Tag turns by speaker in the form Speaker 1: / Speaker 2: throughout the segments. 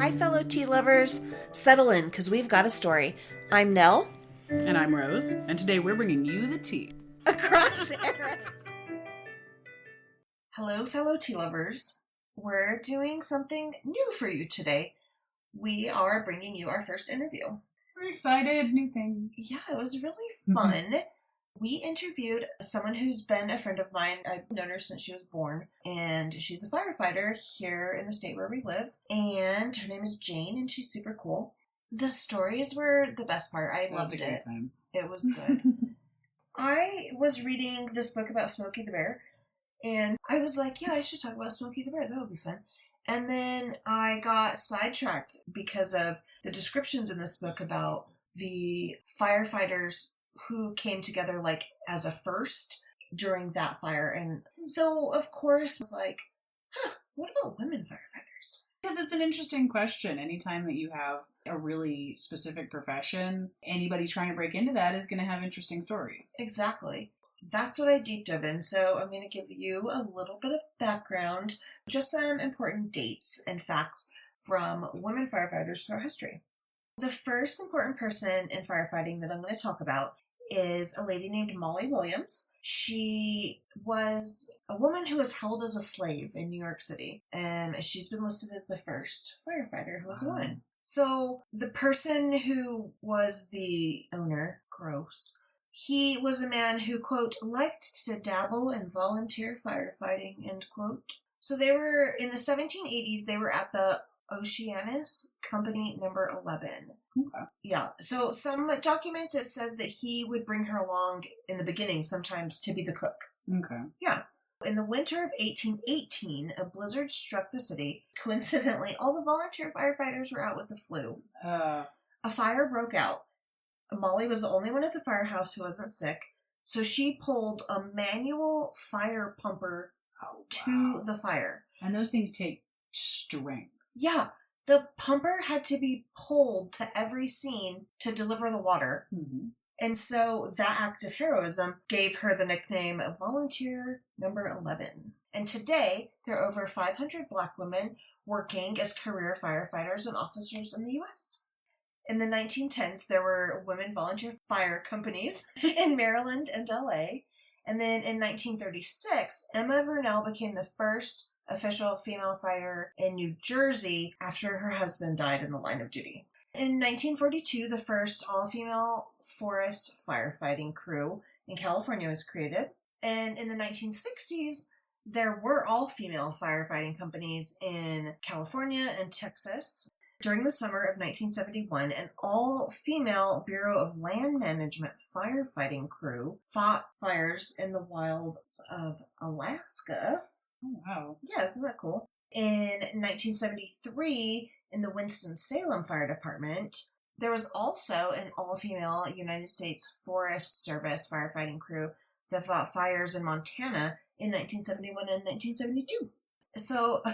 Speaker 1: Hi, fellow tea lovers. Settle in, because we've got a story. I'm Nell.
Speaker 2: And I'm Rose, and today we're bringing you the tea.
Speaker 1: Across eras. Hello, fellow tea lovers. We're doing something new for you today. We are bringing you our first interview.
Speaker 2: We're excited, new things.
Speaker 1: Yeah, it was really fun. We interviewed someone who's been a friend of mine. I've known her since she was born, and she's a firefighter here in the state where we live. And her name is Jane, and she's super cool. The stories were the best part. I loved it.
Speaker 2: It was a great time.
Speaker 1: It was good. I was reading this book about Smokey the Bear, and I was like, yeah, I should talk about Smokey the Bear. That would be fun. And then I got sidetracked because of the descriptions in this book about the firefighters who came together like as a first during that fire. And so, of course, it's like, what about women firefighters?
Speaker 2: Because it's an interesting question. Anytime that you have a really specific profession, anybody trying to break into that is going to have interesting stories.
Speaker 1: Exactly. That's what I deep dove in. So I'm going to give you a little bit of background, just some important dates and facts from women firefighters throughout history. The first important person in firefighting that I'm going to talk about is a lady named Molly Williams. She was a woman who was held as a slave in New York City, and she's been listed as the first firefighter who was a woman. So the person who was the owner, gross, he was a man who, quote, liked to dabble in volunteer firefighting, end quote. So they were, in the 1780s, they were at the Oceanus Company number 11.
Speaker 2: Okay.
Speaker 1: Yeah. So some documents, it says that he would bring her along in the beginning sometimes to be the cook.
Speaker 2: Okay.
Speaker 1: Yeah. In the winter of 1818, a blizzard struck the city. Coincidentally, all the volunteer firefighters were out with the flu. A fire broke out. Molly was the only one at the firehouse who wasn't sick, so she pulled a manual fire pumper to the fire.
Speaker 2: And those things take strength.
Speaker 1: Yeah. The pumper had to be pulled to every scene to deliver the water.
Speaker 2: Mm-hmm.
Speaker 1: And so that act of heroism gave her the nickname Volunteer Number 11. And today, there are over 500 Black women working as career firefighters and officers in the U.S. In the 1910s, there were women volunteer fire companies in Maryland and L.A. And then in 1936, Emma Vernell became the first official female fighter in New Jersey after her husband died in the line of duty. In 1942, the first all-female forest firefighting crew in California was created. And in the 1960s, there were all-female firefighting companies in California and Texas. During the summer of 1971, an all-female Bureau of Land Management firefighting crew fought fires in the wilds of Alaska.
Speaker 2: Oh, wow.
Speaker 1: Yeah, isn't that cool? In 1973, in the Winston-Salem Fire Department, there was also an all-female United States Forest Service firefighting crew that fought fires in Montana in 1971 and 1972. So,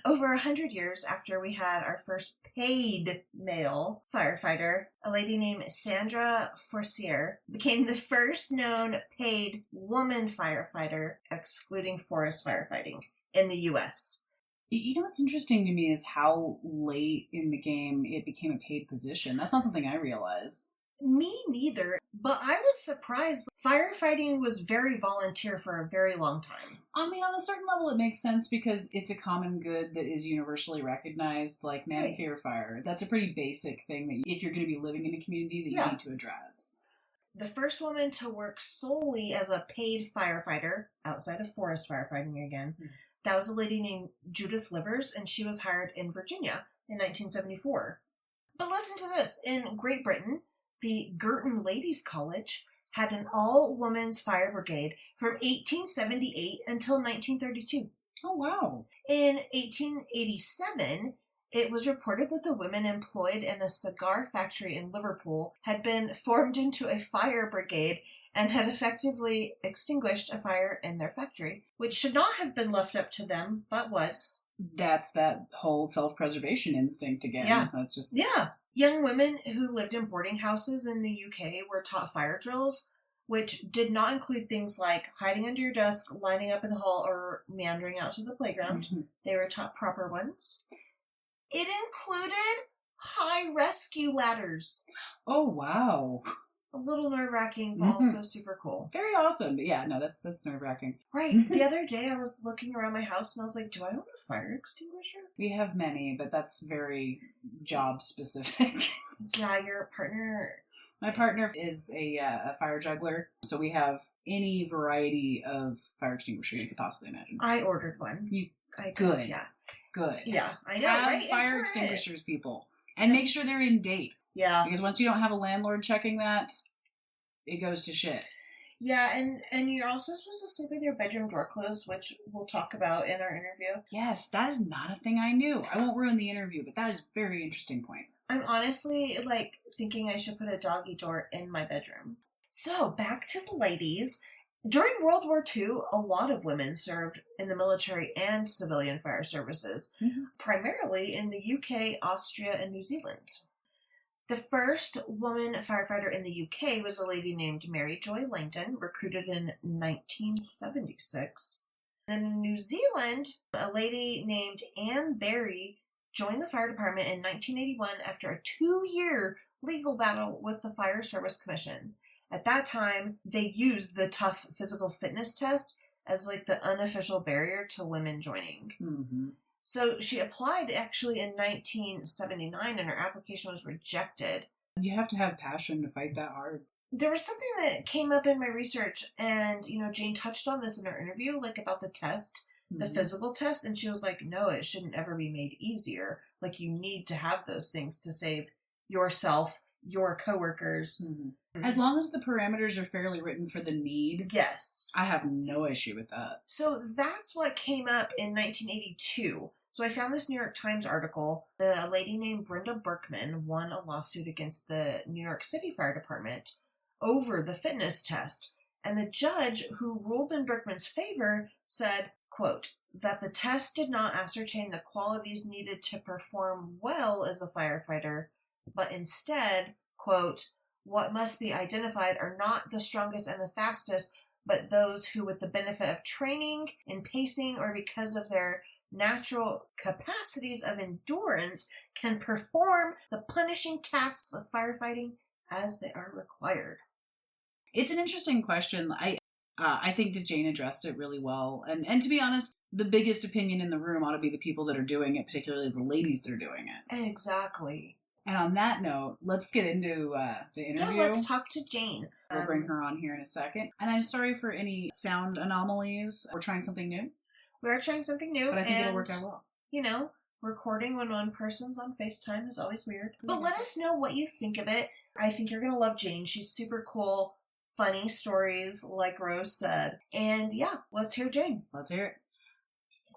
Speaker 1: over 100 years after we had our first paid male firefighter, a lady named Sandra Forcier became the first known paid woman firefighter, excluding forest firefighting, in the U.S.
Speaker 2: You know what's interesting to me is how late in the game it became a paid position. That's not something I realized.
Speaker 1: Me neither, but I was surprised. Firefighting was very volunteer for a very long time.
Speaker 2: I mean, on a certain level, it makes sense because it's a common good that is universally recognized, like man, fear, fire. That's a pretty basic thing that if you're going to be living in a community that you need to address.
Speaker 1: The first woman to work solely as a paid firefighter, outside of forest firefighting again, that was a lady named Judith Livers, and she was hired in Virginia in 1974. But listen to this. In Great Britain, the Girton Ladies' College had an all-women's fire brigade from 1878 until 1932.
Speaker 2: Oh, wow.
Speaker 1: In 1887, it was reported that the women employed in a cigar factory in Liverpool had been formed into a fire brigade and had effectively extinguished a fire in their factory, which should not have been left up to them, but was.
Speaker 2: That's that whole self-preservation instinct again.
Speaker 1: Yeah.
Speaker 2: That's just...
Speaker 1: Yeah. Young women who lived in boarding houses in the UK were taught fire drills, which did not include things like hiding under your desk, lining up in the hall, or meandering out to the playground. Mm-hmm. They were taught proper ones. It included high rescue ladders.
Speaker 2: Oh, wow.
Speaker 1: A little nerve-wracking, but also super cool.
Speaker 2: Very awesome. But yeah, no, that's nerve-wracking.
Speaker 1: Right. The other day I was looking around my house and I was like, do I own a fire extinguisher?
Speaker 2: We have many, but that's very job specific.
Speaker 1: Yeah, your partner...
Speaker 2: My partner is a fire juggler, so we have any variety of fire extinguisher you could possibly imagine.
Speaker 1: I ordered one.
Speaker 2: Good.
Speaker 1: Yeah.
Speaker 2: Good.
Speaker 1: Yeah, I know,
Speaker 2: have
Speaker 1: right?
Speaker 2: fire extinguishers, people. And make sure they're in date.
Speaker 1: Yeah.
Speaker 2: Because once you don't have a landlord checking that, it goes to shit.
Speaker 1: Yeah, and you're also supposed to sleep with your bedroom door closed, which we'll talk about in our interview.
Speaker 2: Yes, that is not a thing I knew. I won't ruin the interview, but that is a very interesting point.
Speaker 1: I'm honestly, thinking I should put a doggy door in my bedroom. So, back to the ladies. During World War II, a lot of women served in the military and civilian fire services, primarily in the UK, Austria, and New Zealand. The first woman firefighter in the UK was a lady named Mary Joy Langdon, recruited in 1976. Then in New Zealand, a lady named Anne Barry joined the fire department in 1981 after a 2-year legal battle with the Fire Service Commission. At that time, they used the tough physical fitness test as the unofficial barrier to women joining.
Speaker 2: Mm-hmm.
Speaker 1: So she applied actually in 1979 and her application was rejected.
Speaker 2: You have to have passion to fight that hard.
Speaker 1: There was something that came up in my research and, Jane touched on this in her interview, about the test, the physical test, and she was like, no, it shouldn't ever be made easier. You need to have those things to save yourself, your coworkers.
Speaker 2: Mm-hmm. As long as the parameters are fairly written for the need.
Speaker 1: Yes.
Speaker 2: I have no issue with that.
Speaker 1: So that's what came up in 1982. So I found this New York Times article. A lady named Brenda Berkman won a lawsuit against the New York City Fire Department over the fitness test. And the judge who ruled in Berkman's favor said, quote, that the test did not ascertain the qualities needed to perform well as a firefighter, but instead, quote, what must be identified are not the strongest and the fastest, but those who, with the benefit of training and pacing or because of their natural capacities of endurance, can perform the punishing tasks of firefighting as they are required.
Speaker 2: It's an interesting question. I think that Jane addressed it really well. And to be honest, the biggest opinion in the room ought to be the people that are doing it, particularly the ladies that are doing it.
Speaker 1: Exactly.
Speaker 2: And on that note, let's get into the interview.
Speaker 1: Yeah, let's talk to Jane.
Speaker 2: We'll bring her on here in a second. And I'm sorry for any sound anomalies. We're trying something new.
Speaker 1: We're trying something new.
Speaker 2: But I think it'll work out well.
Speaker 1: Recording when one person's on FaceTime is always weird. But let us know what you think of it. I think you're going to love Jane. She's super cool. Funny stories, like Rose said. And yeah, let's hear Jane.
Speaker 2: Let's hear it.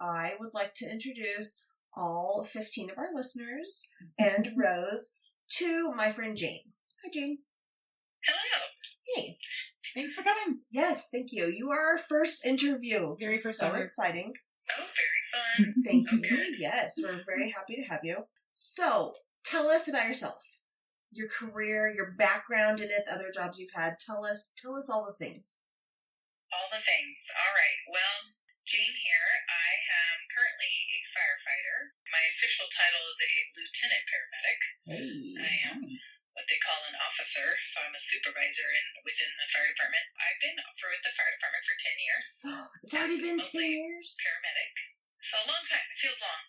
Speaker 1: I would like to introduce all 15 of our listeners and Rose to my friend Jane. Hi, Jane.
Speaker 3: Hello.
Speaker 1: Hey.
Speaker 2: Thanks for coming.
Speaker 1: Yes, thank you. You are our first interview.
Speaker 2: Very first
Speaker 1: so
Speaker 2: ever.
Speaker 1: Exciting.
Speaker 3: Oh, very fun.
Speaker 1: Thank you. Yes, we're very happy to have you. So, tell us about yourself. Your career, your background in it, the other jobs you've had. Tell us all the things.
Speaker 3: All the things. All right. Well, Jane here. I am currently a firefighter. My official title is a lieutenant paramedic.
Speaker 1: Hey.
Speaker 3: I am what they call an officer, so I'm a supervisor within the fire department. I've been with the fire department for 10 years.
Speaker 1: It's already been 10 years?
Speaker 3: Paramedic. So a long time. It feels long.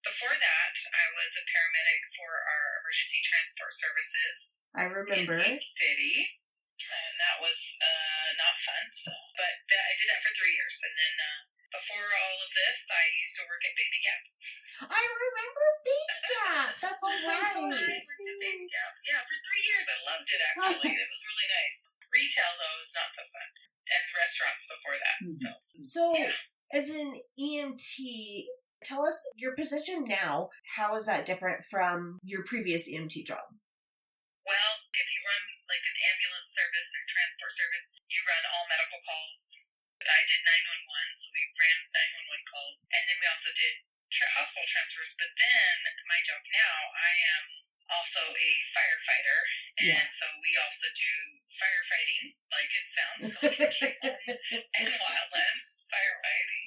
Speaker 3: Before that, I was a paramedic for our emergency transport services.
Speaker 1: I remember.
Speaker 3: In East City. And that was not fun. But I did that for 3 years. And then before all of this, I used to work at Baby Gap.
Speaker 1: I remember Baby Gap. That's right.
Speaker 3: I worked at Baby Gap. Yeah, for 3 years. I loved it, actually. It was really nice. Retail, though, is not so fun. And restaurants before that.
Speaker 1: So yeah. As an EMT, tell us your position now. How is that different from your previous EMT job?
Speaker 3: Well, if you run an ambulance service or transport service, you run all medical calls. I did 911, so we ran 911 calls. And then we also did hospital transfers. But then my job now, I am also a firefighter. And so we also do firefighting, like it sounds, and wildland firefighting.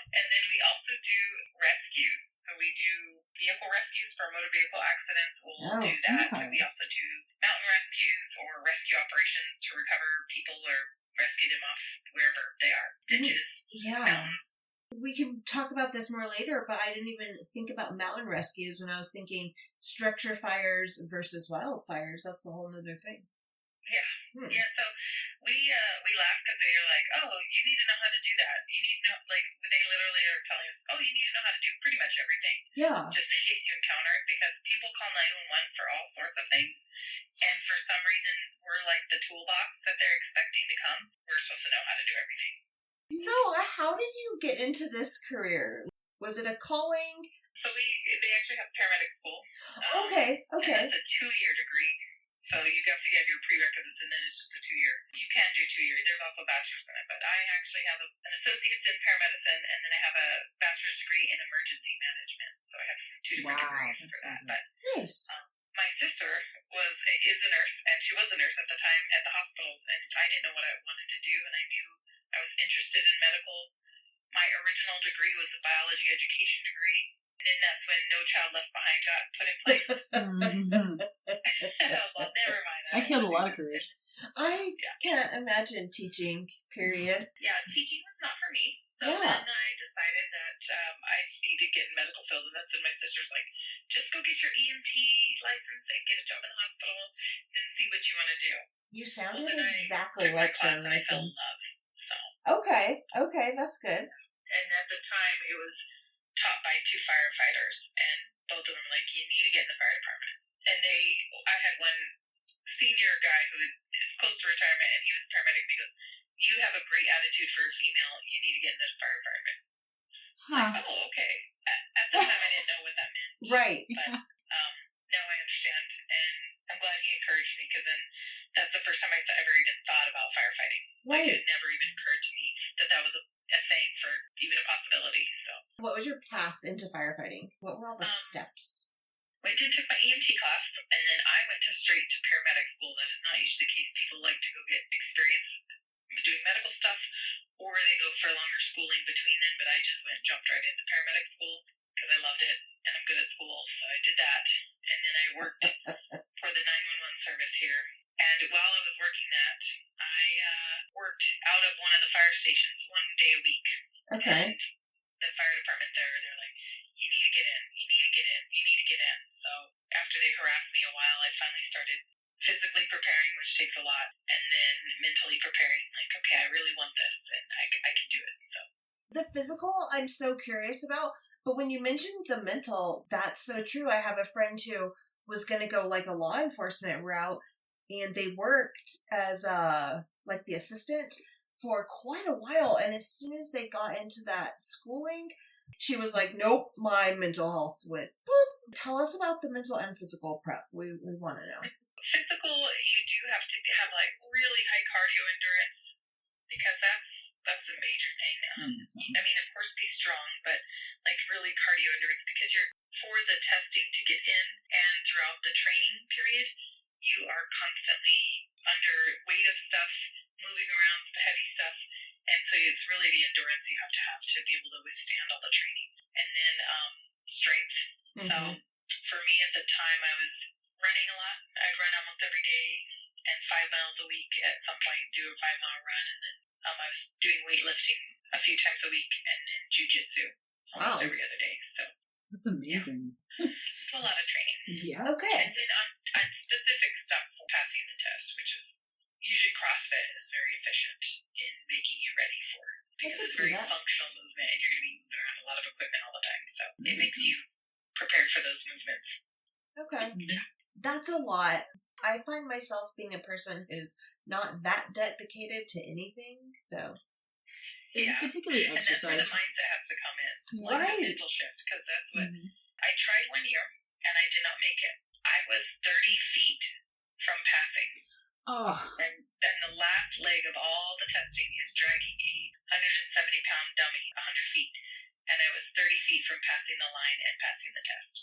Speaker 3: And then we also also do rescues. So we do vehicle rescues for motor vehicle accidents. We'll do that.
Speaker 2: Okay.
Speaker 3: We also do mountain rescues or rescue operations to recover people or rescue them off wherever they are. Ditches, mountains.
Speaker 1: We can talk about this more later, but I didn't even think about mountain rescues when I was thinking structure fires versus wildfires. That's a whole other thing.
Speaker 3: Yeah. Yeah, so we laugh because they're like, oh, you need to know how to do that. You need to know, like, they literally are telling us, oh, you need to know how to do pretty much everything.
Speaker 1: Yeah.
Speaker 3: Just in case you encounter it, because people call 911 for all sorts of things. And for some reason, we're like the toolbox that they're expecting to come. We're supposed to know how to do everything.
Speaker 1: So, how did you get into this career? Was it a calling?
Speaker 3: So they actually have paramedic school.
Speaker 1: Okay.
Speaker 3: And it's a 2-year degree. So you have to get your prerequisites, and then it's just a 2-year. You can do 2 years. There's also a bachelor's in it, but I actually have an associate's in paramedicine, and then I have a bachelor's degree in emergency management. So I have 2 different degrees for that. But
Speaker 1: nice.
Speaker 3: My sister is a nurse, and she was a nurse at the time at the hospitals, and I didn't know what I wanted to do, and I knew I was interested in medical. My original degree was a biology education degree, and then that's when No Child Left Behind got put in place. And I was like, never mind.
Speaker 2: I killed a lot of careers.
Speaker 1: I can't imagine teaching, period.
Speaker 3: Yeah, teaching was not for me. So then I decided that I need to get in medical field, and that's when my sister's like, just go get your EMT license and get a job in the hospital, then see what you want to do.
Speaker 1: You sounded
Speaker 3: I
Speaker 1: exactly
Speaker 3: took
Speaker 1: like
Speaker 3: my class
Speaker 1: her.
Speaker 3: and I fell in love. So
Speaker 1: Okay, that's good.
Speaker 3: And at the time, it was taught by 2 firefighters, and both of them were like, you need to get in the fire department. And I had one senior guy who is close to retirement, and he was a paramedic, and he goes, you have a great attitude for a female. You need to get in the fire department. Like, oh, okay. At the time, I didn't know what that meant.
Speaker 1: Right.
Speaker 3: But now I understand, and I'm glad he encouraged me, because then that's the first time I ever even thought about firefighting.
Speaker 1: Right.
Speaker 3: Like, it never even occurred to me that was a thing for even a possibility. So,
Speaker 1: what was your path into firefighting? What were all the steps?
Speaker 3: I did took my EMT class, and then I went straight to paramedic school. That is not usually the case. People like to go get experience doing medical stuff, or they go for longer schooling between then, but I just jumped right into paramedic school because I loved it, and I'm good at school, so I did that. And then I worked for the 911 service here. And while I was working that, I worked out of one of the fire stations 1 day a week.
Speaker 1: Okay.
Speaker 3: And the fire department they're like, you need to get in, you need to get in, you need to get in. So after they harassed me a while, I finally started physically preparing, which takes a lot, and then mentally preparing, like, okay, I really want this, and I can do it. So
Speaker 1: the physical, I'm so curious about, but when you mentioned the mental, that's so true. I have a friend who was going to go like a law enforcement route, and they worked as like the assistant for quite a while, and as soon as they got into that schooling, she was like, nope, my mental health went boop. Tell us about the mental and physical prep. We want to know.
Speaker 3: Physical, you do have to have like really high cardio endurance, because that's a major thing. I mean, of course, be strong, but like really cardio endurance, because you're for the testing to get in, and throughout the training period, you are constantly under weight of stuff, moving around heavy stuff, and so it's really the endurance you have to be able to withstand all the training, and then strength. Mm-hmm. So for me at the time, I was running a lot. I'd run almost every day, and 5 miles a week at some point, do a 5-mile run, and then I was doing weightlifting a few times a week, and then jiu-jitsu almost every other day. So
Speaker 2: that's amazing.
Speaker 3: Yeah. It's a lot of training.
Speaker 2: Yeah.
Speaker 1: Okay.
Speaker 3: And then on specific stuff for passing the test, which is usually CrossFit is very efficient in making you ready for it, because it's very functional movement, and you're going to be moving around a lot of equipment all the time. So it makes you prepared for those movements.
Speaker 1: Okay. Yeah. That's a lot. I find myself being a person who's not that dedicated to anything, so.
Speaker 3: Yeah.
Speaker 2: Particularly exercise.
Speaker 3: And that's where the mindset has to come in.
Speaker 1: Right.
Speaker 3: Like the mental shift, because that's what I tried 1 year, and I did not make it. I was 30 feet from passing.
Speaker 2: Oh.
Speaker 3: And then the last leg of all the testing is dragging a 170-pound dummy 100 feet. And I was 30 feet from passing the line and passing the test.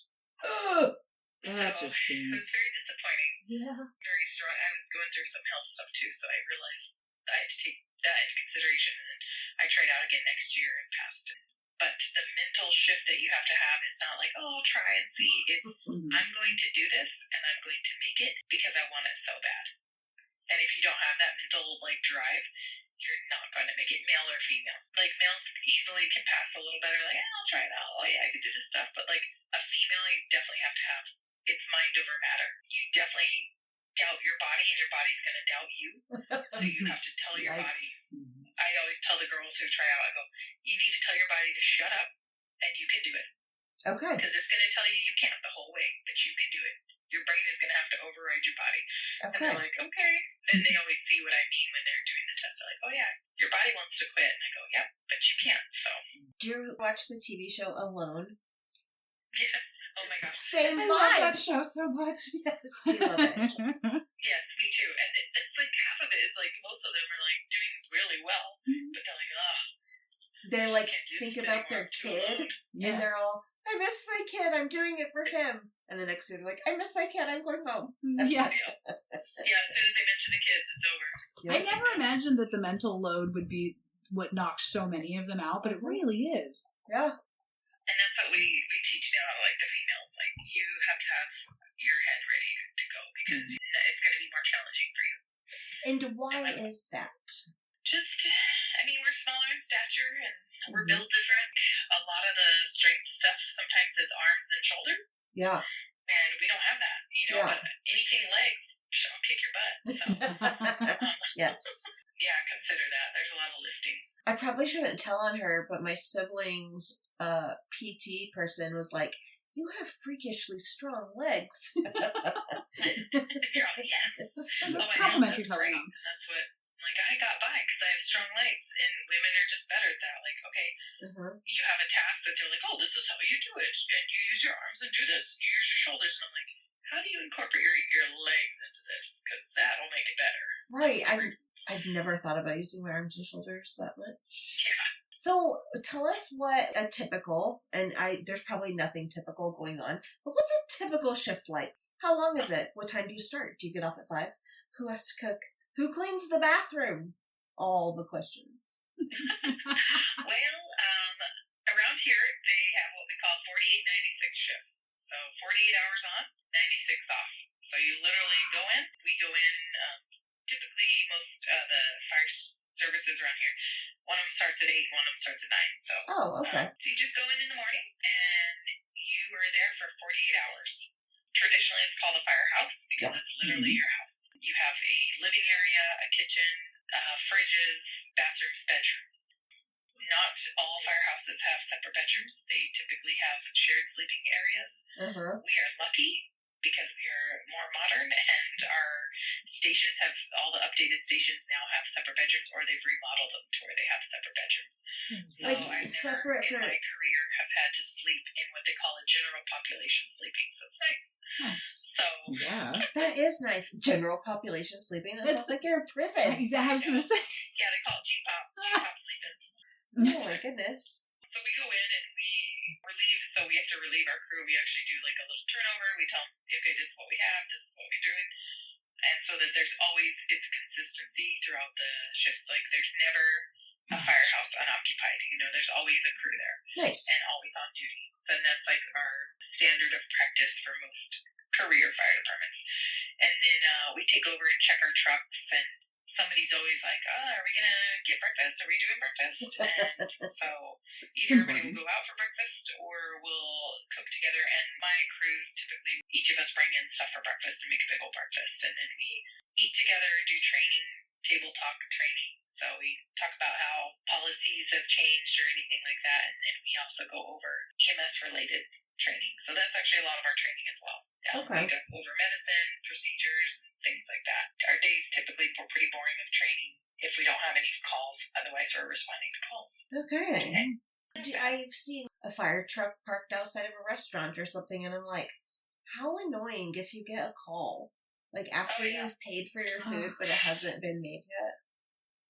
Speaker 2: That just stings.
Speaker 3: It was very disappointing.
Speaker 1: Yeah.
Speaker 3: Very strong. I was going through some health stuff too, so I realized I had to take that into consideration. And I tried out again next year and passed it. But the mental shift that you have to have is not like, oh, I'll try and see. It's, I'm going to do this and I'm going to make it because I want it so bad. And if you don't have that mental, like, drive, you're not going to make it, male or female. Like, males easily can pass a little better, like, I'll try that. Oh, yeah, I could do this stuff. But, like, a female, you definitely have to have, it's mind over matter. You definitely doubt your body, and your body's going to doubt you. So you have to tell your body. I always tell the girls who try out, I go, you need to tell your body to shut up, and you can do it.
Speaker 1: Okay.
Speaker 3: Because it's going to tell you you can't the whole way, but you can do it. Your brain is going to have to override your body.
Speaker 1: Okay.
Speaker 3: And they're like, okay. And they always see what I mean when they're doing the test. They're like, oh, yeah, your body wants to quit. And I go, yep, but you can't, so.
Speaker 1: Do you watch the TV show Alone?
Speaker 3: Yes. Oh, my gosh.
Speaker 1: Same
Speaker 2: I
Speaker 1: vibe.
Speaker 2: love that show so much.
Speaker 1: Yes, we love it.
Speaker 3: Yes, me too. And it's like half of it is like, most of them are like doing really well. But they're like, oh.
Speaker 1: They like
Speaker 3: can't do
Speaker 1: think
Speaker 3: this
Speaker 1: about
Speaker 3: anymore.
Speaker 1: their
Speaker 3: I'm too
Speaker 1: kid,
Speaker 3: alone.
Speaker 1: and they're all, I miss my kid, I'm doing it for him. And the next day they're like, I miss my kid, I'm going home.
Speaker 2: Yeah.
Speaker 3: Yeah, as soon as they mention the kids, it's over.
Speaker 2: I never imagined that the mental load would be what knocks so many of them out, but it really is.
Speaker 1: Yeah.
Speaker 3: And that's what we teach now, like the females. Like, you have to have your head ready to go because it's going to be more challenging for you.
Speaker 1: And why is that?
Speaker 3: Just, I mean, we're smaller in stature and we're built different. A lot of the strength stuff sometimes is arms and shoulder.
Speaker 1: Yeah.
Speaker 3: And we don't have that, you know, but anything legs, I'll kick your butt. So,
Speaker 1: Yes.
Speaker 3: yeah, consider that. There's a lot of lifting.
Speaker 1: I probably shouldn't tell on her, but my siblings' PT person was like, you have freakishly strong legs.
Speaker 3: You're all, yes.
Speaker 2: That's
Speaker 3: my
Speaker 2: complimentary
Speaker 3: mom's great.
Speaker 2: telling them.
Speaker 3: And that's what, like, I got by because I have strong legs, and women are just better at that. Like, okay, you have a task that they're like, oh, this is how you do it, and you use your arms and do this, and you use your shoulders, and I'm like, how do you incorporate your legs into this? Because that'll make it better.
Speaker 1: Right. I've never thought about using my arms and shoulders that much.
Speaker 3: Yeah.
Speaker 1: So tell us what a typical, and there's probably nothing typical going on, but what's a typical shift like? How long is it? What time do you start? Do you get off at 5? Who has to cook? Who cleans the bathroom? All the questions.
Speaker 3: Well, around here, they have what we call 48-96 shifts. So 48 hours on, 96 off. So you literally go in. We go in, typically most of the fire services around here, one of them starts at 8, one of them starts at 9. So,
Speaker 1: Oh, okay.
Speaker 3: so you just go in the morning, and you are there for 48 hours. Traditionally, it's called a firehouse because it's literally your house. You have a living area, a kitchen, fridges, bathrooms, bedrooms. Not all firehouses have separate bedrooms. They typically have shared sleeping areas. We are lucky because we are more modern, and our stations have, all the updated stations now have separate bedrooms, or they've remodeled them to where they have separate bedrooms. So
Speaker 1: Like
Speaker 3: I've
Speaker 1: separate
Speaker 3: never in
Speaker 1: for...
Speaker 3: my career have had to sleep in what they call a general population sleeping, so it's nice. So
Speaker 2: Yeah.
Speaker 1: That is nice. General population sleeping. That sounds like you're in prison.
Speaker 2: Exactly. I was going to say.
Speaker 3: yeah, they call it G-pop sleeping.
Speaker 1: Oh my goodness.
Speaker 3: So we go in and we relieve, so we have to relieve our crew. We actually do like a little turnover. We tell them, okay, this is what we have, this is what we're doing. And so that there's always, it's consistency throughout the shifts. Like, there's never a firehouse unoccupied. You know, there's always a crew there.
Speaker 1: Nice.
Speaker 3: And always on duty. So that's like our standard of practice for most career fire departments. And then we take over and check our trucks, and somebody's always like, oh, are we going to get breakfast? Are we doing breakfast? And so either everybody will go out for breakfast or we'll cook together. And my crews, typically, each of us bring in stuff for breakfast and make a big old breakfast. And then we eat together, do training, table talk training. So we talk about how policies have changed or anything like that. And then we also go over EMS-related training. So that's actually a lot of our training as well.
Speaker 1: Okay.
Speaker 3: We go over medicine, procedures, things like that. Our days typically are pretty boring of training if we don't have any calls. Otherwise, we're responding to calls.
Speaker 1: Okay. I've seen a fire truck parked outside of a restaurant or something, and I'm like, how annoying if you get a call. Like, after you've paid for your food, but it hasn't been made yet.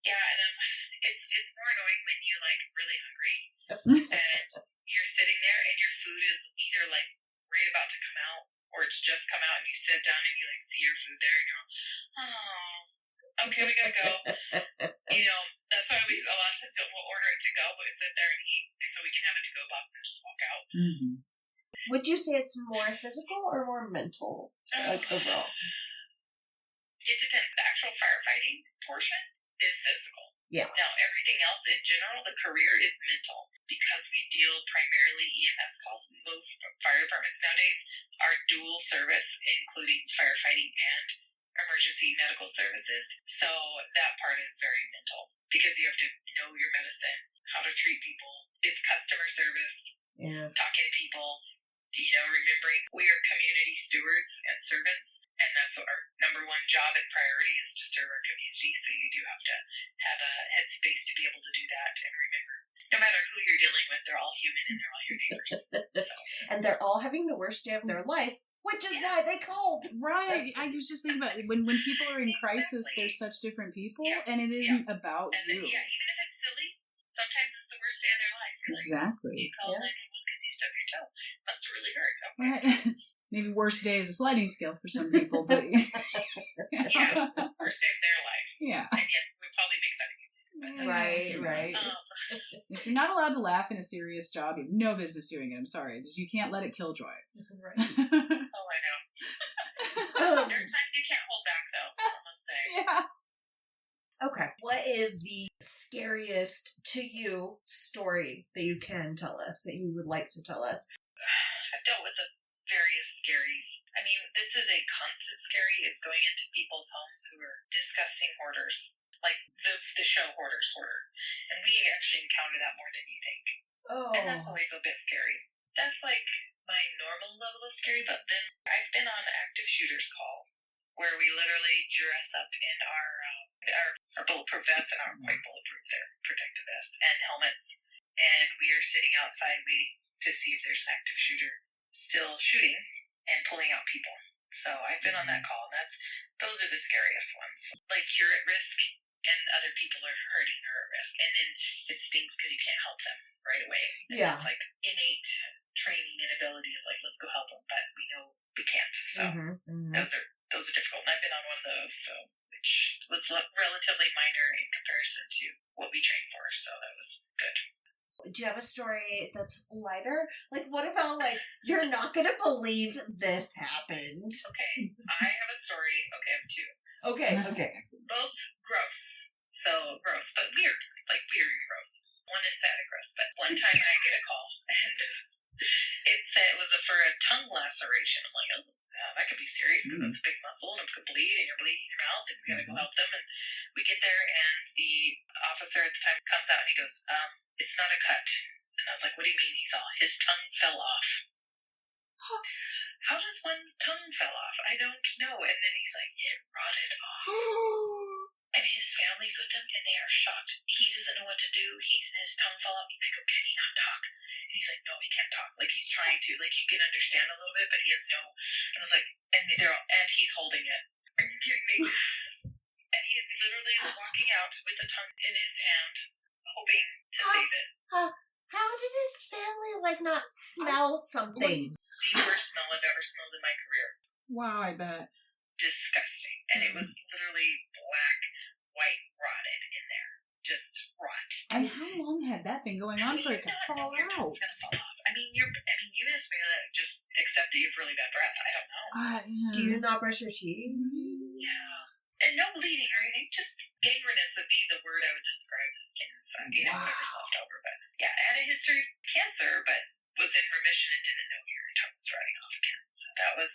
Speaker 3: Yeah, and it's more annoying when you, like, really hungry, and you're sitting there, and your food is either, like, right about to come out, or it's just come out, and you sit down, and you, like, see your food there, and you're all, oh, okay, we gotta go. You know, that's why we, a lot of times we'll order it to go, but we sit there and eat, so we can have a to-go box and just walk out.
Speaker 2: Mm-hmm.
Speaker 1: Would you say it's more physical or more mental, like overall?
Speaker 3: It depends. The actual firefighting portion is physical.
Speaker 1: Yeah.
Speaker 3: Now, everything else in general, the career is mental. Because we deal primarily EMS calls, most fire departments nowadays are dual service, including firefighting and emergency medical services. So that part is very mental because you have to know your medicine, how to treat people. It's customer service, talking to people, remembering we are community stewards and servants, and that's our number one job and priority is to serve our community. So you do have to have a headspace to be able to do that and remember. No matter who you're dealing with, they're all human and they're all your neighbors. So.
Speaker 1: And they're all having the worst day of their life, which is why they called.
Speaker 2: Right. I was just thinking about it. When people are in crisis, they're such different people, and it isn't about
Speaker 3: you.
Speaker 2: You.
Speaker 3: Even if it's silly, sometimes it's the worst day of their life. You're
Speaker 2: exactly.
Speaker 3: You call 911 because you stubbed your toe. Must have really hurt. Okay.
Speaker 2: Right. Maybe worst day is a sliding scale for some people, but
Speaker 3: worst day of their life.
Speaker 2: Yeah.
Speaker 3: And yes, we probably make fun of you.
Speaker 1: Right.
Speaker 2: If you're not allowed to laugh in a serious job, you have no business doing it. I'm sorry. You can't let it kill joy.
Speaker 1: Right.
Speaker 3: Oh, I know. There are times you can't hold back, though, I must say.
Speaker 2: Yeah.
Speaker 1: Okay. What is the scariest to you story that you can tell us, that you would like to tell us?
Speaker 3: I've dealt with the various scaries. I mean, this is a constant scary, is going into people's homes who are disgusting hoarders. Like the show Hoarders Hoarder. And we actually encounter that more than you think.
Speaker 1: Oh.
Speaker 3: And that's always a bit scary. That's like my normal level of scary, but then I've been on active shooters calls where we literally dress up in our bulletproof vests, and aren't quite bulletproof, they're protective vests and helmets. And we are sitting outside waiting to see if there's an active shooter still shooting and pulling out people. So I've been on that call, and those are the scariest ones. Like, you're at risk and other people are hurting or at risk, and then it stings because you can't help them right away. And it's like innate training and ability is like, let's go help them, but we know we can't. So those are difficult, and I've been on one of those, which was relatively minor in comparison to what we trained for, so that was good.
Speaker 1: Do you have a story that's lighter? Like, what about, like, you're not going to believe this happened?
Speaker 3: Okay, I have a story. Okay, I have two.
Speaker 1: Okay.
Speaker 3: Both gross. So gross, but weird. Like, weird and gross. One is sad and gross, but one time I get a call, and it said it was for a tongue laceration. I'm like, oh, that could be serious because it's a big muscle and it could bleed, and you're bleeding in your mouth, and we gotta go help them. And we get there, and the officer at the time comes out and he goes, it's not a cut. And I was like, what do you mean? He's all, his tongue fell off. How does one's tongue fell off? I don't know. And then he's like, it rotted off. And his family's with him, and they are shocked. He doesn't know what to do. His tongue fell off. I go, can he not talk? And he's like, no, he can't talk. Like, he's trying to. Like, you can understand a little bit, but he has no. And I was like, and he's holding it. Are you kidding me? And he literally is walking out with a tongue in his hand, hoping to save it.
Speaker 1: How did his family, like, not smell something?
Speaker 3: The worst smell I've ever smelled in my career.
Speaker 2: Wow, I bet.
Speaker 3: Disgusting. And it was literally black, white, rotted in there. Just rot.
Speaker 2: And how long had that been going on for it to fall out?
Speaker 3: Your tongue's gonna fall off. You just really just accept that you have really bad breath. I don't know.
Speaker 1: Do you not brush your teeth?
Speaker 3: Yeah. And no bleeding or anything. Just gangrenous would be the word I would describe the skin. So, whatever's left over. But yeah, I had a history of cancer, but was in remission and didn't know your tongue was rotting off again. So that was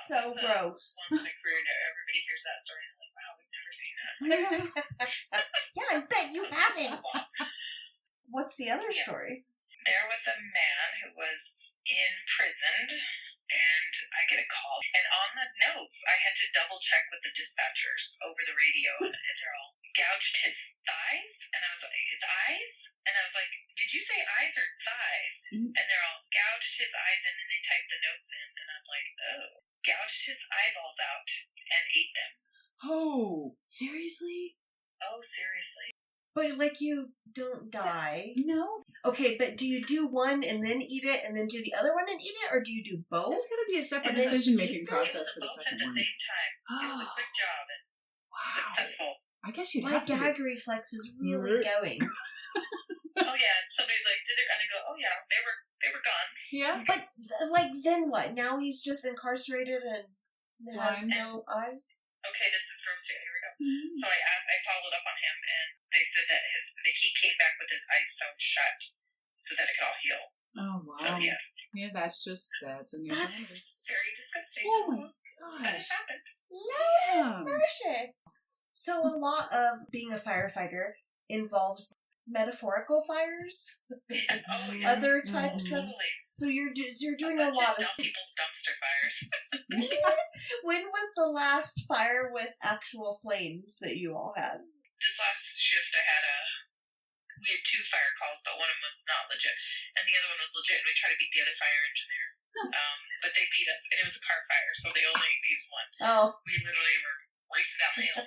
Speaker 1: so gross.
Speaker 3: Once in my career, everybody hears that story and they're like, wow, we've never seen that.
Speaker 1: Yeah, I bet you haven't. What's the other story?
Speaker 3: There was a man who was imprisoned, and I get a call. And on the notes, I had to double check with the dispatchers over the radio, and they're all gouged his thighs, and I was like, his eyes? And I was like, did you say eyes or thighs? And they're all gouged his eyes in, and they typed the notes in, and I'm like, oh. Gouged his eyeballs out and ate them.
Speaker 2: Oh, seriously?
Speaker 3: Oh, seriously.
Speaker 1: But, like, you don't die.
Speaker 2: No.
Speaker 1: Okay, but do you do one and then eat it, and then do the other one and eat it, or do you do both?
Speaker 2: It's going to be a separate decision-making process for the
Speaker 3: both
Speaker 2: second
Speaker 3: at the
Speaker 2: one.
Speaker 3: same time. It was a quick job and successful.
Speaker 2: I guess you'd
Speaker 1: My
Speaker 2: have to.
Speaker 1: gag reflex is really going.
Speaker 3: Oh yeah, and somebody's like, did it? And I go, oh yeah, they were gone.
Speaker 2: Yeah.
Speaker 1: But, like, then what? Now he's just incarcerated and has
Speaker 2: Blind.
Speaker 1: no eyes?
Speaker 3: Okay, this is first year. Here we go. So I followed up on him, and they said that he came back with his eyes sewn shut so that it could all heal.
Speaker 2: Oh, wow.
Speaker 3: So yes.
Speaker 2: Yeah, that's a new
Speaker 1: That's
Speaker 3: Very disgusting.
Speaker 2: Oh my
Speaker 3: But
Speaker 2: gosh.
Speaker 3: it happened.
Speaker 1: Lord mercy. So a lot of being a firefighter involves metaphorical fires,
Speaker 3: Oh yeah.
Speaker 1: other types of.
Speaker 3: Totally.
Speaker 1: So you're doing a lot of.
Speaker 3: people's dumpster fires.
Speaker 1: When was the last fire with actual flames that you all had?
Speaker 3: This last shift, we had 2 fire calls, but one of them was not legit, and the other one was legit. And we tried to beat the other fire engineer, but they beat us, and it was a car fire, so they only beat one.
Speaker 1: Oh,
Speaker 3: We literally were racing down the hill,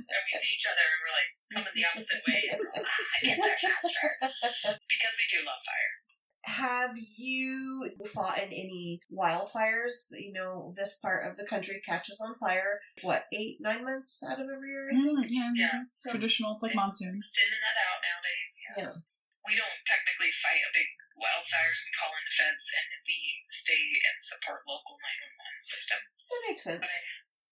Speaker 3: and we see each other, and we're like coming the opposite way, and we're like, get there faster, because we do love fire.
Speaker 1: have you fought in any wildfires? You know, this part of the country catches on fire, 8, 9 months out of every year, I think?
Speaker 3: Yeah.
Speaker 1: So,
Speaker 2: Traditional, it's like monsoon.
Speaker 3: Extending that out nowadays.
Speaker 1: yeah.
Speaker 3: We don't technically fight a big wildfires. We call in the feds, and then we stay and support local 911 system.
Speaker 1: That makes sense.
Speaker 3: But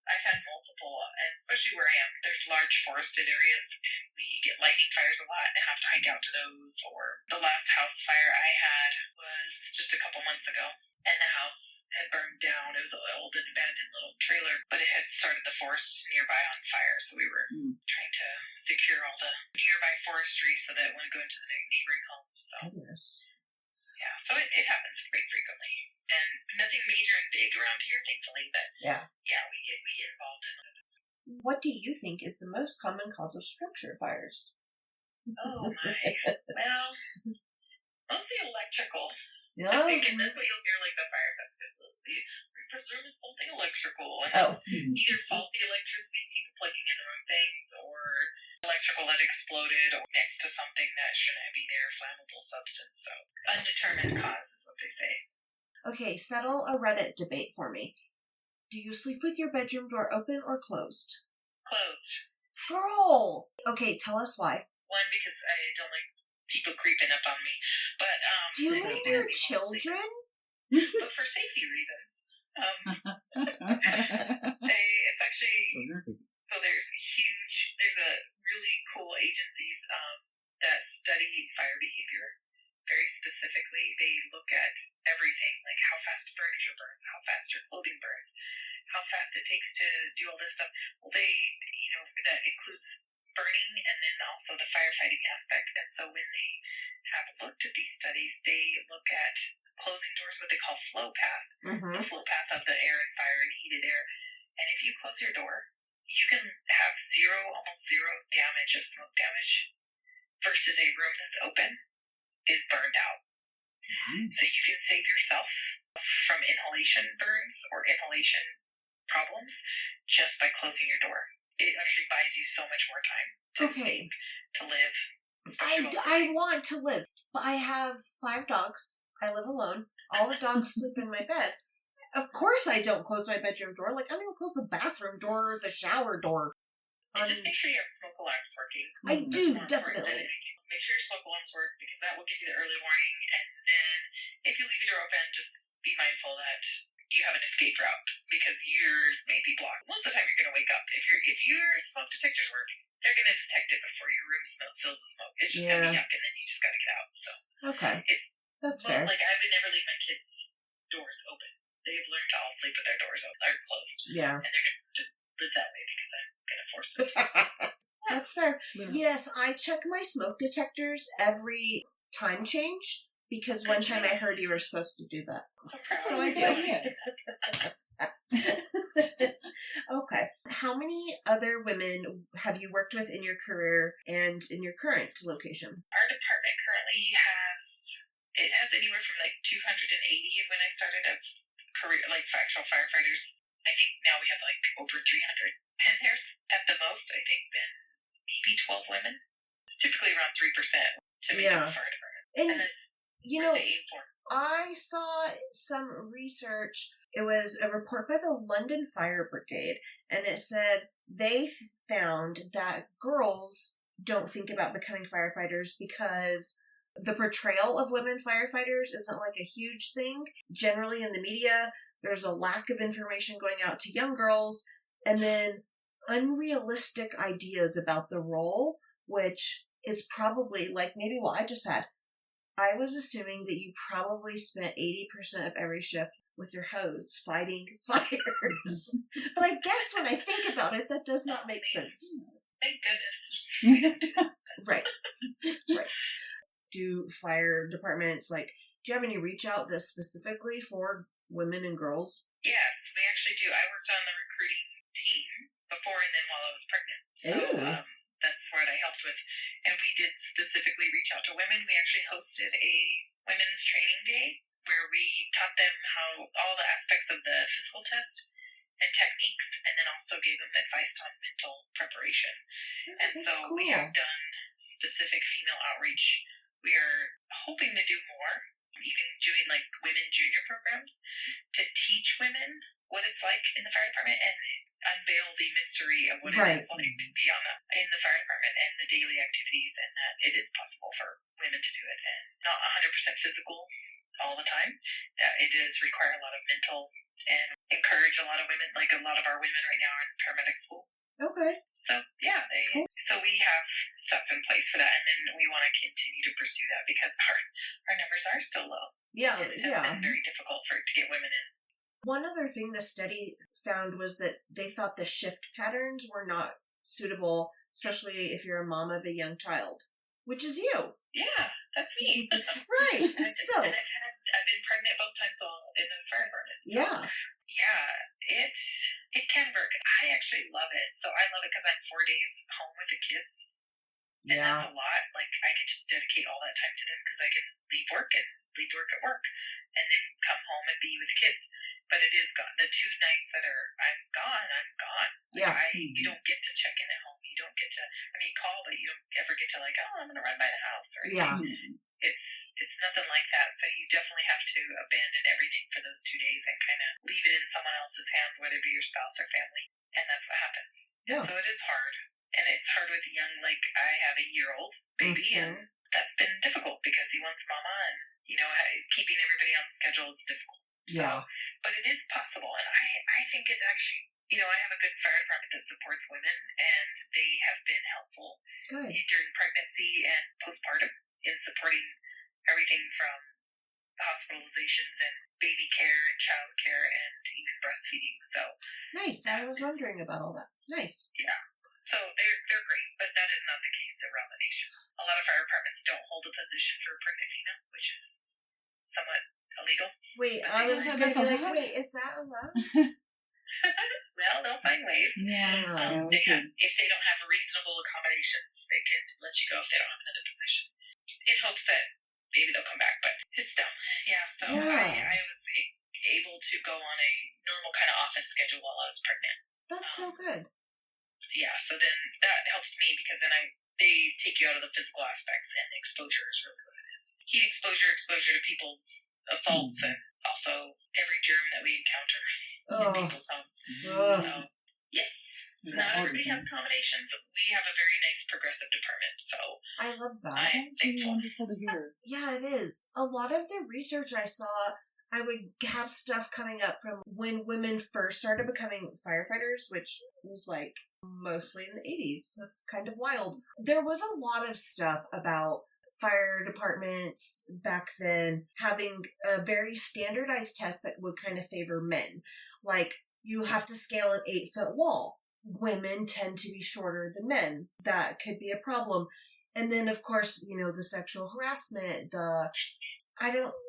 Speaker 3: I've had multiple, and especially where I am, there's large forested areas, and we get lightning fires a lot and have to hike out to those. Or the last house fire I had was just a couple months ago, and the house had burned down. It was an old and abandoned little trailer, but it had started the forest nearby on fire, so we were trying to secure all the nearby forestry so that it wouldn't go into the neighboring homes. So
Speaker 1: Goodness.
Speaker 3: yeah, so it happens pretty frequently. And nothing major and big around here, thankfully, but
Speaker 1: Yeah.
Speaker 3: we get involved in it.
Speaker 1: What do you think is the most common cause of structure fires?
Speaker 3: Oh my. Well, mostly electrical.
Speaker 1: Yeah.
Speaker 3: I think, and that's what you'll hear like the fire festival. We presume it's something electrical, and
Speaker 1: Oh.
Speaker 3: it's either faulty electricity, people plugging in the wrong things, or electrical that exploded next to something that shouldn't be there, flammable substance. So undetermined cause is what they say.
Speaker 1: Okay, settle a Reddit debate for me. Do you sleep with your bedroom door open or closed?
Speaker 3: Closed.
Speaker 1: Girl! Okay, tell us why.
Speaker 3: One, because I don't like people creeping up on me, but
Speaker 1: Do you mean your children?
Speaker 3: But for safety reasons. It's actually so there's a really cool agencies that study fire behavior very specifically. They look at everything, like how fast furniture burns, how fast your clothing burns, how fast it takes to do all this stuff. Well, that includes burning and then also the firefighting aspect. And so when they have looked at these studies, they look at closing doors, what they call flow path, the flow path of the air and fire and heated air. And if you close your door, you can have almost zero damage of smoke damage versus a room that's open is burned out. So you can save yourself from inhalation burns or inhalation problems just by closing your door. It actually buys you so much more time to sleep, to live.
Speaker 1: I want to live, but I have 5 dogs. I live alone. All the dogs sleep in my bed. Of course I don't close my bedroom door. Like, I don't even close the bathroom door or the shower door.
Speaker 3: And just make sure your smoke alarm's working.
Speaker 1: I do, definitely.
Speaker 3: Make sure your smoke alarms work, because that will give you the early warning. And then if you leave your door open, just be mindful that you have an escape route, because yours may be blocked. Most of the time you're going to wake up. If your smoke detectors work, they're going to detect it before your room fills with smoke. It's just going to be yuck, and then you just got to get out. So
Speaker 1: that's fair.
Speaker 3: Like, I would never leave my kids' doors open. They've learned to all sleep with their doors open. They're closed.
Speaker 1: Yeah.
Speaker 3: And they're going to live that way because I'm going to force them to.
Speaker 1: That's fair. Yes, I check my smoke detectors every time change, because one time I heard you were supposed to do that. So I do. Okay. How many other women have you worked with in your career and in your current location?
Speaker 3: Our department currently has anywhere from like 280 when I started a career, like actual firefighters. I think now we have like over 300. And there's at the most, I think, been maybe 12 women. It's typically around 3% to make up a fire department. And that's what they aim for.
Speaker 1: I saw some research. It was a report by the London Fire Brigade, and it said they found that girls don't think about becoming firefighters because the portrayal of women firefighters isn't like a huge thing. Generally in the media, there's a lack of information going out to young girls, and then unrealistic ideas about the role, which is probably like maybe what I just had. I was assuming that you probably spent 80% of every shift with your hose fighting fires. But I guess when I think about it, that does not make sense.
Speaker 3: Thank goodness.
Speaker 1: Right. Right. Do fire departments, do you have any reach out that's specifically for women and girls?
Speaker 3: Yes, we actually do. I worked on the recruiting team before and then while I was pregnant. So that's what I helped with. And we did specifically reach out to women. We actually hosted a women's training day where we taught them how all the aspects of the physical test and techniques, and then also gave them advice on mental preparation. And so cool. We have done specific female outreach. We are hoping to do more, even doing like women junior programs to teach women what it's like in the fire department and unveil the mystery of what it is like to be in the fire department and the daily activities, and that it is possible for women to do it, and not 100% physical all the time. That it does require a lot of mental, and encourage a lot of women, like a lot of our women right now are in paramedic school.
Speaker 1: Okay.
Speaker 3: So yeah, so we have stuff in place for that, and then we want to continue to pursue that because our numbers are still low.
Speaker 1: Yeah,
Speaker 3: and it has been very difficult to get women in.
Speaker 1: One other thing the study found was that they thought the shift patterns were not suitable, especially if you're a mom of a young child, which is you.
Speaker 3: Yeah, that's me.
Speaker 1: Right.
Speaker 3: And I've been pregnant both times in the fire department. So.
Speaker 1: Yeah.
Speaker 3: Yeah, it can work. I actually love it. So I love it because I'm 4 days home with the kids. And that's a lot. Like, I can just dedicate all that time to them because I can leave work at work and then come home and be with the kids. But it is gone. The 2 nights that I'm gone. Like,
Speaker 1: yeah.
Speaker 3: You don't get to check in at home. You don't get to, call, but you don't ever get to like, oh, I'm going to run by the house or anything.
Speaker 1: Yeah.
Speaker 3: It's nothing like that. So you definitely have to abandon everything for those 2 days and kind of leave it in someone else's hands, whether it be your spouse or family. And that's what happens. Yeah. And so it is hard. And it's hard with young, like I have a year-old baby, and that's been difficult because he wants mama, and, keeping everybody on schedule is difficult.
Speaker 1: Yeah.
Speaker 3: So, but it is possible. And I think it's actually, I have a good fire department that supports women, and they have been helpful during pregnancy and postpartum in supporting everything from hospitalizations and baby care and child care and even breastfeeding. So
Speaker 1: nice. I was wondering about all that. Nice.
Speaker 3: Yeah. So they're great, but that is not the case around the nation. A lot of fire departments don't hold a position for a pregnant female, which is somewhat illegal.
Speaker 1: Wait, I was going to be like, wait, is that allowed?
Speaker 3: Well, they'll find ways.
Speaker 2: Yeah.
Speaker 3: If they don't have reasonable accommodations, they can let you go if they don't have another position, in hopes that maybe they'll come back. But it's dumb. Yeah. So I was able to go on a normal kind of office schedule while I was pregnant.
Speaker 1: That's so good.
Speaker 3: Yeah. So then that helps me because then they take you out of the physical aspects, and the exposure is really what it is. Heat exposure to people, assaults, and also every germ that we encounter in people's homes. So, yes. So not everybody has accommodations. We have a very nice progressive department, so
Speaker 1: I love that.
Speaker 3: I'm thankful.
Speaker 2: Wonderful to hear.
Speaker 1: Yeah, it is. A lot of the research I saw, I would have stuff coming up from when women first started becoming firefighters, which was like mostly in the 80s. That's kind of wild. There was a lot of stuff about fire departments back then having a very standardized test that would kind of favor men. Like, you have to scale an 8-foot wall. Women tend to be shorter than men. That could be a problem. And then, of course, the sexual harassment,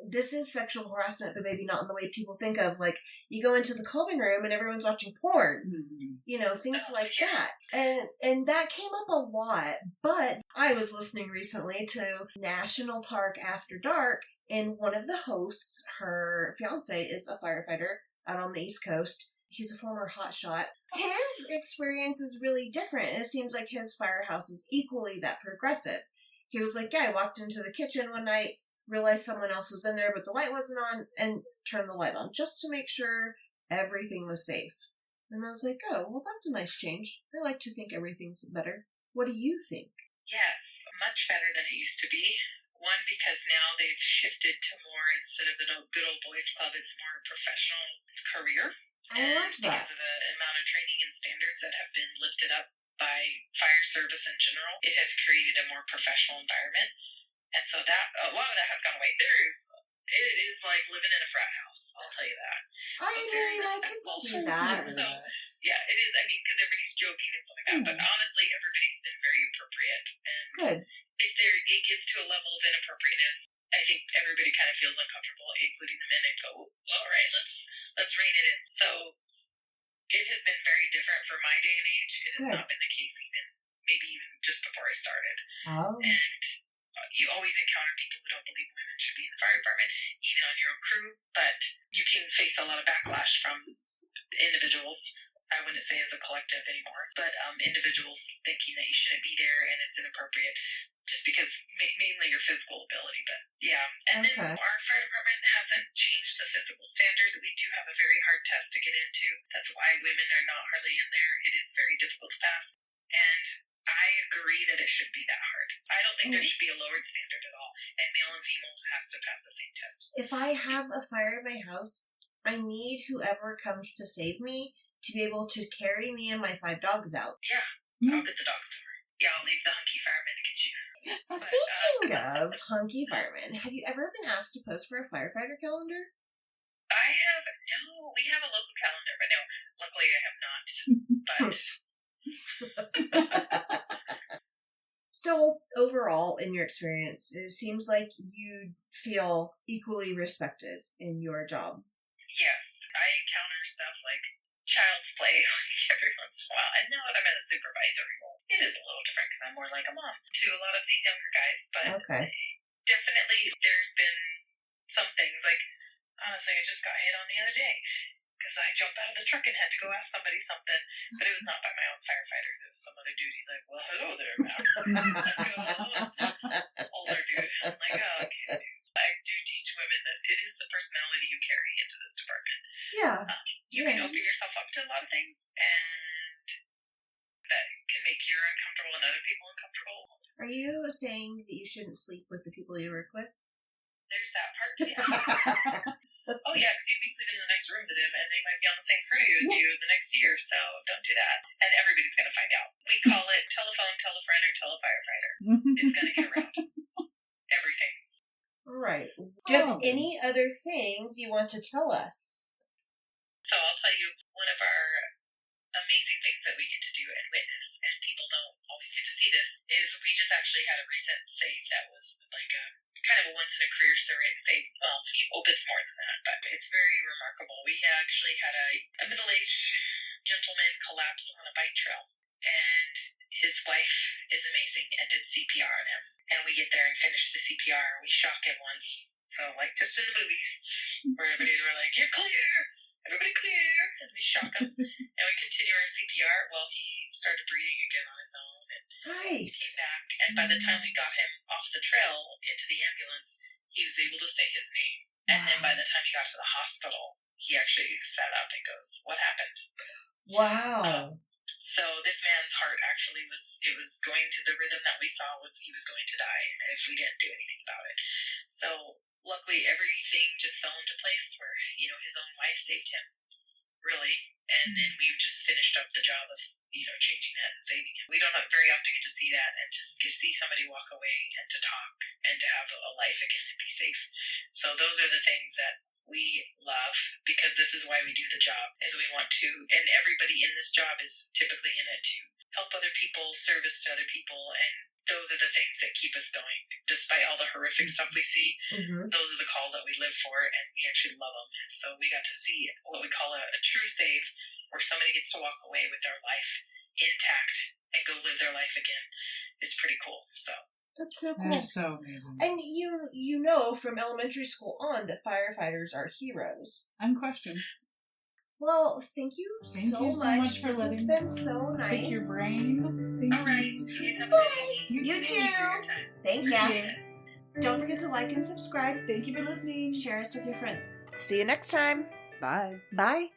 Speaker 1: this is sexual harassment, but maybe not in the way people think of. Like, you go into the common room and everyone's watching porn. Mm-hmm. Things like that. And that came up a lot. But I was listening recently to National Park After Dark, and one of the hosts, her fiance, is a firefighter out on the East Coast. He's a former hotshot. His experience is really different, and it seems like his firehouse is equally that progressive. He was like, I walked into the kitchen one night, realized someone else was in there, but the light wasn't on, and turned the light on just to make sure everything was safe. And I was like, oh, well, that's a nice change. I like to think everything's better. What do you think?
Speaker 3: Yes, much better than it used to be. One, because now they've shifted to more, instead of an good old boys club, it's more a professional career.
Speaker 1: I like that.
Speaker 3: Because of the amount of training and standards that have been lifted up by fire service in general, it has created a more professional environment. And so that, a lot of that has gone away. It is like living in a frat house, I'll tell you that.
Speaker 1: I mean, I can see that.
Speaker 3: So, yeah, it is. I mean, because everybody's joking and stuff like that. But honestly, everybody's been very appropriate. And
Speaker 1: Good.
Speaker 3: if it gets to a level of inappropriateness, I think everybody kind of feels uncomfortable, including the men, and go, all right, let's rein it in. So it has been very different for my day and age. It has not been the case maybe even just before I started.
Speaker 1: Oh.
Speaker 3: And you always encounter people who don't believe women should be in the fire department, even on your own crew. But you can face a lot of backlash from individuals. I wouldn't say as a collective anymore, but individuals thinking that you shouldn't be there and it's inappropriate just because mainly your physical ability. But yeah, and then our fire department hasn't changed the physical standards. We do have a very hard test to get into. That's why women are not hardly in there. It is very difficult to pass. And I agree that it should be that hard. I don't think there should be a lowered standard at all. And male and female has to pass the same test.
Speaker 1: If I have a fire in my house, I need whoever comes to save me to be able to carry me and my 5 dogs out.
Speaker 3: Yeah, I'll get the dogs to her. Yeah, I'll leave the hunky fireman to get you.
Speaker 1: Speaking of hunky firemen, have you ever been asked to post for a firefighter calendar?
Speaker 3: I have, no. We have a local calendar, but no, luckily I have not. But
Speaker 1: So, overall, in your experience, it seems like you feel equally respected in your job.
Speaker 3: Yes. I encounter stuff like child's play every once in a while. And now that I'm in a supervisory role, it is a little different because I'm more like a mom to a lot of these younger guys. But definitely there's been some things like, honestly, I just got hit on the other day because I jumped out of the truck and had to go ask somebody something. But it was not by my own firefighters. It was some other dude. He's like, well, hello there, ma'am. Older dude. I'm like, oh, okay, dude. I do teach women that it is the personality you carry into this department.
Speaker 1: Yeah.
Speaker 3: You can open yourself up to a lot of things, and that can make you uncomfortable and other people uncomfortable.
Speaker 1: Are you saying that you shouldn't sleep with the people you work with?
Speaker 3: There's that part, yeah. Oh, yeah, because you'd be sleeping in the next room to them, and they might be on the same crew as you the next year, so don't do that. And everybody's going to find out. We call it telephone, tell a friend, or tell a firefighter. It's going to get around. Everything.
Speaker 1: Right. Do you have any other things you want to tell us?
Speaker 3: So I'll tell you one of our amazing things that we get to do and witness, and people don't always get to see this, is we just actually had a recent save that was like a kind of a once-in-a-career save. Well, you hope it's more than that, but it's very remarkable. We actually had a middle-aged gentleman collapse on a bike trail, and his wife is amazing and did CPR on him. And we get there and finish the CPR. We shock him once. So, like, just in the movies, where everybody's like, you're clear! Everybody clear! And we shock him. And we continue our CPR. Well, he started breathing again on his own. And came back. And by the time we got him off the trail into the ambulance, he was able to say his name. And then by the time he got to the hospital, he actually sat up and goes, what happened?
Speaker 1: Wow.
Speaker 3: So this man's heart actually it was going to, the rhythm that we saw was he was going to die if we didn't do anything about it. So luckily everything just fell into place where, his own wife saved him, really. And then we just finished up the job of, changing that and saving him. We don't very often get to see that and just to see somebody walk away and to talk and to have a life again and be safe. So those are the things that we love, because this is why we do the job, is we want to, and everybody in this job is typically in it to help other people, service to other people, and those are the things that keep us going. Despite all the horrific stuff we see, those are the calls that we live for, and we actually love them. And so we got to see what we call a true save, where somebody gets to walk away with their life intact and go live their life again. It's pretty cool. So
Speaker 1: that's so cool.
Speaker 2: That's so amazing.
Speaker 1: And you know from elementary school on that firefighters are heroes.
Speaker 2: Unquestioned.
Speaker 1: Well, thank you so much
Speaker 2: for letting
Speaker 1: me. This has been so nice.
Speaker 2: Pick your brain.
Speaker 3: All right.
Speaker 1: Bye. You too. Thank
Speaker 2: you.
Speaker 1: Don't forget to like and subscribe.
Speaker 2: Thank you for listening.
Speaker 1: Share us with your friends. See you next time.
Speaker 2: Bye.
Speaker 1: Bye.